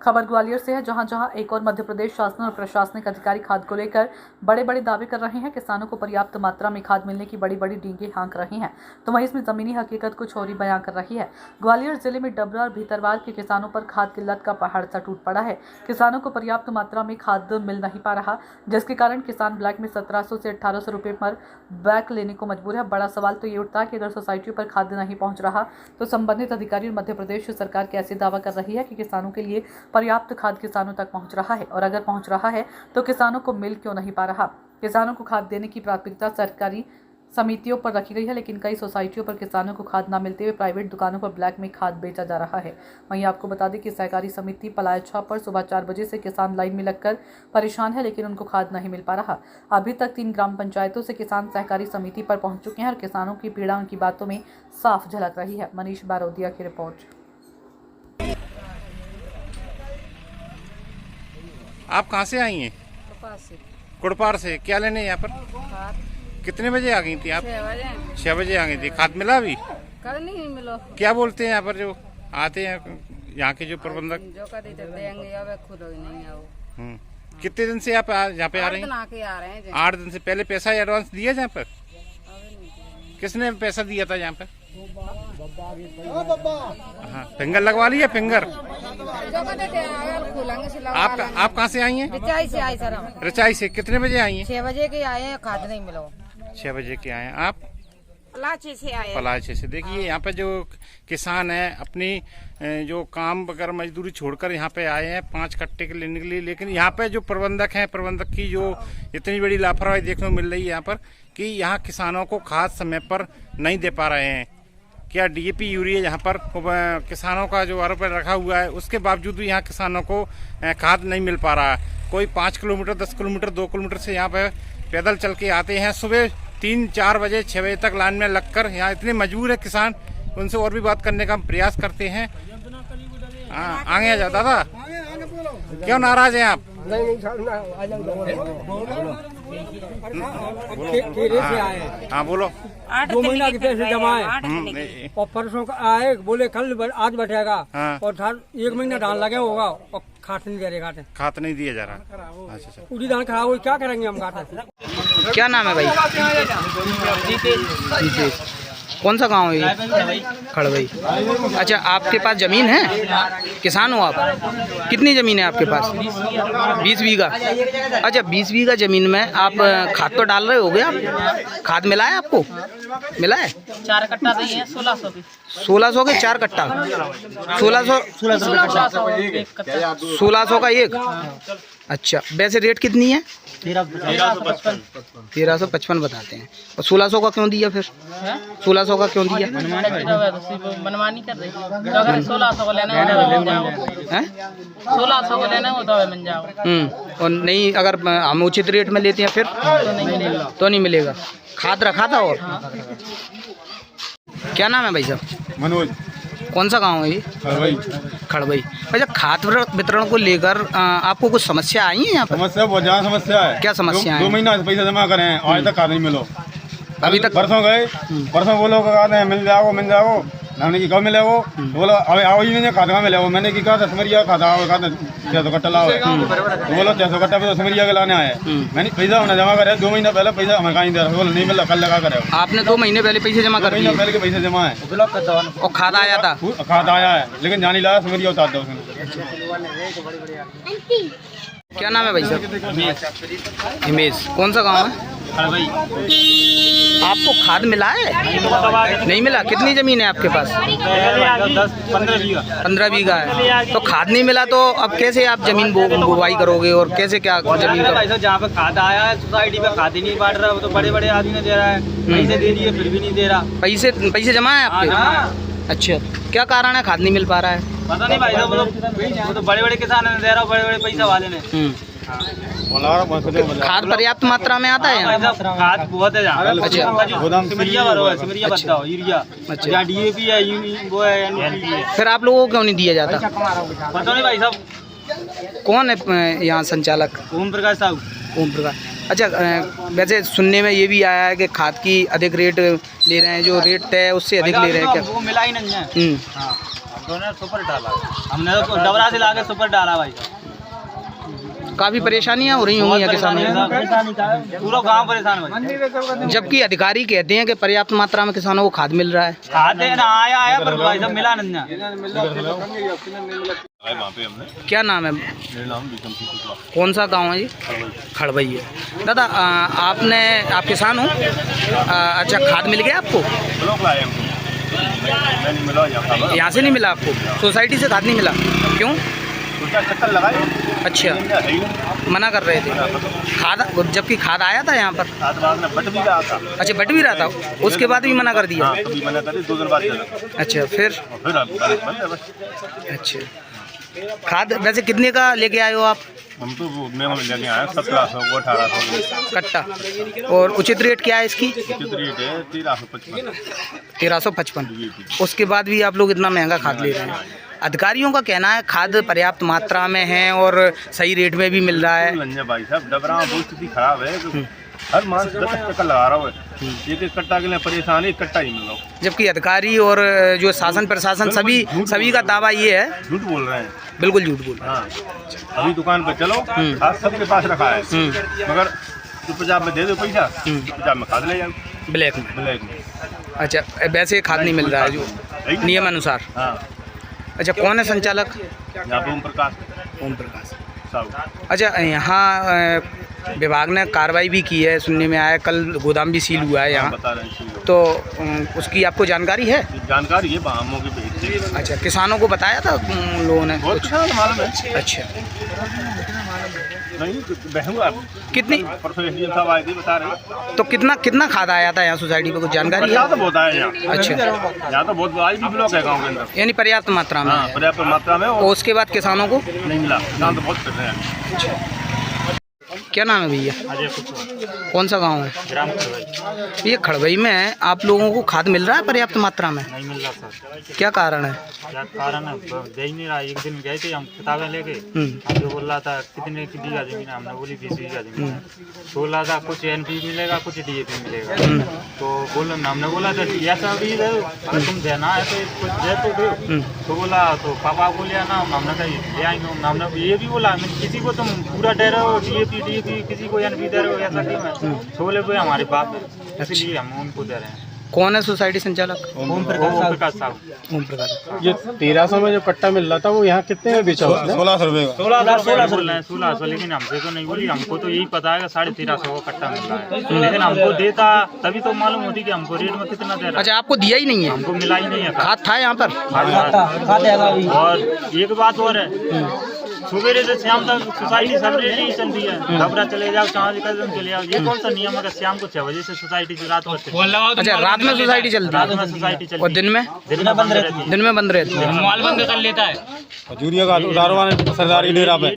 खबर ग्वालियर से है, जहां एक और मध्य प्रदेश शासन और प्रशासनिक अधिकारी खाद को लेकर बड़े बड़े दावे कर रहे हैं। किसानों को पर्याप्त मात्रा में खाद मिलने की बड़ी बड़ी डींगे हाँक रहे हैं, तो वहीं इसमें जमीनी हकीकत कुछ और ही बयां कर रही है। ग्वालियर जिले में डबरा और भीतरवार के किसानों पर खाद किल्लत का पहाड़ सा टूट पड़ा है। किसानों को पर्याप्त मात्रा में खाद मिल नहीं पा रहा, जिसके कारण किसान ब्लैक में 1700 से 1800 रुपए पर बैग लेने को मजबूर है। बड़ा सवाल तो ये उठता है कि अगर सोसाइटियों पर खाद नहीं पहुंच रहा तो संबंधित अधिकारी और मध्य प्रदेश सरकार कैसे दावा कर रही है कि किसानों के लिए पर्याप्त खाद किसानों तक पहुंच रहा है, और अगर पहुंच रहा है तो किसानों को मिल क्यों नहीं पा रहा। किसानों को खाद देने की प्राथमिकता सरकारी समितियों पर रखी गई है, लेकिन कई सोसाइटियों पर किसानों को खाद न मिलते हुए प्राइवेट दुकानों पर ब्लैक में खाद बेचा जा रहा है। वहीं आपको बता दें कि सहकारी समिति पलायछा पर सुबह 4 बजे से किसान लाइन में लगकर परेशान है, लेकिन उनको खाद नहीं मिल पा रहा। अभी तक 3 ग्राम पंचायतों से किसान सहकारी समिति पर पहुंच चुके हैं और किसानों की पीड़ा उनकी बातों में साफ झलक रही है। मनीष बारोदिया की रिपोर्ट। आप कहाँ से आई हैं? कुड़पार से। क्या लेने यहाँ पर? कितने बजे आ गई थी आप? 6 बजे आ गई थी। खाद मिला अभी? कल नहीं मिलो। क्या बोलते हैं यहाँ पर जो आते हैं यहाँ के जो प्रबंधक? जो कहते देंगे अब खुद नहीं आओ। कितने दिन से आप यहाँ पे आ रहे हैं? 8 दिन से। पहले पैसा एडवांस दिया यहाँ पर? किसने पैसा दिया था यहाँ पर? हाँ, फिंगर लगवा लिया। फिंगर आप कहाँ से आई हैं? रिचाई से आई सर। रिचाई से। कितने बजे आई हैं? 6 बजे के आए हैं, खाद नहीं मिलो। 6 बजे के आए हैं। आप पलाचे से आए? पलाचे से। देखिए यहाँ पे जो किसान है अपनी जो काम वगैरह मजदूरी छोड़कर यहाँ पे आए हैं 5 कट्टे के लेने के लिए, लेकिन यहाँ पे जो प्रबंधक हैं, प्रबंधक की जो इतनी बड़ी लापरवाही देखने को मिल रही है यहाँ पर कि यहाँ किसानों को खाद समय पर नहीं दे पा रहे हैं। क्या डीएपी यूरिया यहाँ पर किसानों का जो आरोप रखा हुआ है उसके बावजूद भी यहाँ किसानों को खाद नहीं मिल पा रहा है। कोई 5 किलोमीटर, 10 किलोमीटर, 2 किलोमीटर से यहाँ पे पैदल चल के आते हैं। सुबह 3-4 बजे, 6 बजे तक लाइन में लगकर यहाँ इतने मजबूर है किसान। उनसे और भी बात करने का हम प्रयास करते हैं। आगे आ जाओ दादा, क्यों नाराज हैं आप? हाँ बोलो। 2 महीना के पैसे जमा है और परसों का आए, बोले कल आज बैठेगा। हाँ। और 1 महीना धान लगे होगा और खाद नहीं दे रहे। खाते खाद नहीं दिया जा रहा। अच्छा। पूरी धान खराब हुई, क्या करेंगे हम? खाते। क्या नाम है भाई? कौन सा गांव है ये? खड़वई। अच्छा, आपके पास जमीन है? किसान हो आप? कितनी जमीन है आपके पास? 20 बीघा। अच्छा, 20 बीघा जमीन में आप खाद तो डाल रहे होगे आप? खाद मिला है आपको? मिला है? 4 कट्टा दिए हैं 1600 की। 1600 के 4 कट्टा? 1600 का एक? अच्छा, वैसे रेट कितनी है? 1355 बताते हैं। और 1600 का क्यों दिया फिर? 1600 का क्यों दिया? मनमानी कर रही है। 1600 को लेना है, 1600 को लेना हो तो मिल जाओ। और नहीं, अगर हम उचित रेट में लेते हैं फिर तो नहीं मिलेगा। खाद रखा था। और क्या नाम है भाई साहब? मनोज। कौन सा गांव है ये? खड़वई। अच्छा, खाद वितरण को लेकर आपको कुछ समस्या आई है यहाँ पर? समस्या बहुत ज्यादा समस्या है। क्या समस्या है? 2 महीना से पैसा जमा करे हैं, आज तक खाद नहीं मिलो। अभी तक? परसों गए, परसों बोलो कहते हैं मिल जाओ। हमने की कब मिले वो? बोलो अब आओ ही नहीं, खाद कहाँ मिले वो? मैंने की कहा था समरिया खाद आओ, कहा था 600 कट्टा लाओ। बोलो 600 कट्टा पे तो समरिया के लाने आए। मैंने पैसा हमने जमा करे 2 महीना पहले, पैसा हमें कहीं दे रहा। बोलो नहीं मिला, कल लगा करे। आपने 2 महीने पहले पैसे जमा कर दिए? पहले के पैसे जमा है और खाद आया था? खाद आया है, लेकिन जानी लगा समरिया उतार दो उसने। क्या नाम है भाई साहब? हिमेश। कौन सा गांव है? आपको खाद मिला है? नहीं मिला। कितनी जमीन है आपके पास? 15 बीघा है। तो खाद नहीं मिला तो अब कैसे आप जमीन बुवाई करोगे और कैसे क्या जमीन का? जहाँ पे खाद आया है सोसाइटी में खाद ही नहीं बांट रहा। वो तो बड़े बड़े आदमी ने दे रहा है, पैसे दे दिए फिर भी नहीं दे रहा। पैसे जमा है आपके? अच्छा, क्या कारण है खाद नहीं मिल पा रहा है? पता नहीं भाई साहब, वो तो बड़े बड़े किसान ने दे रहा, बड़े बड़े पैसा वाले ने। खाद पर्याप्त मात्रा में आता है यहाँ? खाद बहुत है यहाँ। अच्छा, सिमरिया बताओ, यूरिया। अच्छा, डीएपी है, वो है। फिर आप लोगों को क्यों नहीं दिया जाता? पता नहीं भाई साहब। कौन है यहाँ संचालक? ओम प्रकाश साहब। ओम प्रकाश। अच्छा, वैसे सुनने में ये भी आया है कि खाद की अधिक रेट ले रहे हैं, जो रेट तय है उससे अधिक ले रहे हैं क्या? वो मिला ही नहीं है। उन्होंने सुपर डाला, हमने तो डबरा से लाके सुपर डाला भाई साहब। काफी परेशानियां हो रही होंगी यहाँ किसानों को, पूरा गांव परेशान भाई। जबकि अधिकारी कहते हैं कि पर्याप्त मात्रा में किसानों को खाद मिल रहा है। खाद देना आया पर भाई साहब मिला नहीं। क्या नाम है? मेरा नाम विक्रम सिंह शुक्ला। कौन सा गांव है ये? खड़बई है। दादा आप किसान हो? अच्छा, खाद मिल गया आपको? ब्लॉक लाए हमको, नहीं मिला यहाँ से नहीं मिला आपको? सोसाइटी से खाद नहीं मिला? क्यों? चक्कर लगाए, अच्छा, मना कर रहे थे खाद, जबकि खाद आया था यहाँ पर। बट भी रहा था। अच्छा, बट भी रहा था, उसके बाद भी मना कर दिया? कभी मना करे, 2 दिन बाद चला। अच्छा, फिर बंद है बस। अच्छा, खाद वैसे कितने का लेके आए हो आप? हम तो मैं लेके आए 1700 को 1800 कट्टा। और उचित रेट क्या है इसकी? उचित रेट है 1355। 1355। उसके बाद भी आप लोग इतना महंगा खाद ले रहे हैं। अधिकारियों का कहना है खाद पर्याप्त मात्रा में है और सही रेट में भी मिल रहा है। भाई साहब, डबरा में बहुत स्थिति खराब है, हर मांस 10 टक्का लगा रहा है, एक कट्टा के लिए परेशान है, कट्टा ही मिल रहा है। जबकि अधिकारी और जो शासन प्रशासन सभी का दावा ये है। झूठ बोल रहे हैं, बिल्कुल झूठ बोल रहे हैं। हाँ, अभी दुकान पर चलो, खाद सबके पास रखा है, मगर पंजाब में दे दो पैसा, पंजाब में खाद ले जाओ ब्लैक में। ब्लैक में। अच्छा, वैसे खाद नहीं मिल रहा है जो नियम अनुसार। हाँ, अच्छा, कौन है संचालक? यहाँ पे ओम प्रकाश साहब। अच्छा, यहाँ विभाग ने कार्रवाई भी की है, सुनने में आया, कल गोदाम भी सील हुआ है यहाँ, बता रहे हैं तो उसकी आपको जानकारी है? जानकारी है, बामों की भेजते हैं। अच्छा, किसानों को बताया था लोगों ने? बहुत किसान मालूम है। अच्छा, नहीं बहूँगा कितनी प्रोफेसर साहब आए थे, बता रहे। तो कितना खाद आया था यहाँ सोसाइटी पे, कुछ जानकारी है? यहाँ तो बहुत आया यहाँ। अच्छा, यहाँ तो बहुत आज भी ब्लॉक है गाँव के अंदर। यानी पर्याप्त मात्रा में हाँ, है। पर्याप्त मात्रा में। और उसके बाद किसानों को नहीं मिला, किसान तो बहुत कर रहे हैं। क्या नाम है भैया? कौन सा गांव है? ग्राम खड़बई। ये खड़बई में आप लोगों को खाद मिल रहा है पर्याप्त मात्रा में? नहीं मिल रहा सर। क्या कारण है? क्या कारण है, दे ही नहीं रहा। एक दिन गए थे हम किताबें लेके, जो बोल रहा था कितने की बीघा जमीन है, हमने बोली 20 बीघा जमीन है। तो बोल रहा था कुछ NP मिलेगा, कुछ DAP मिलेगा। तो हमने बोला था ऐसा भी दे दो, अगर तुम देना है तो कुछ दे तो दो। तो बोला, तो पापा बोले ना, हमने कहा ले आएंगे। हमने ये भी बोला, किसी को तुम पूरा दे रहे हो DAP, किसी को NP दे रहे हो, ऐसा क्यों है? तो बोले भाई हमारे बाप है, इसलिए हम उनको दे रहे हैं। कौन है सोसाइटी संचालक? ओम प्रकाश साहब। ओम प्रकाश। ये 1300 में जो कट्टा मिल रहा था वो यहाँ कितने में बेचा? 1600 रुपये का। 1600, लेकिन हमसे तो नहीं बोली। हमको तो यही पता है कि 1350 का कट्टा मिल रहा है, लेकिन हमको देता तभी तो मालूम होती कि हमको रेट में कितना दे रहा है। अच्छा, आपको दिया ही नहीं है? हमको मिला ही नहीं है। खाद था यहाँ पर? और एक बात और है, सुबह से शाम तक सोसाइटी सब रेट ही चलती है। घबरा चले जाओ, चाँद कदम चले जाओ। ये कौन सा नियम है कि शाम को 6 बजे से सोसाइटी से रात भर चलती है? अच्छा, रात में सोसाइटी चलती है? रात में सोसाइटी चलती है। और दिन में? दिन में बंद रहती है। दिन में बंद रहती है। मोबाइल बंद कर लेता है। यूरिया का उधारवा सरदारी डेरा पे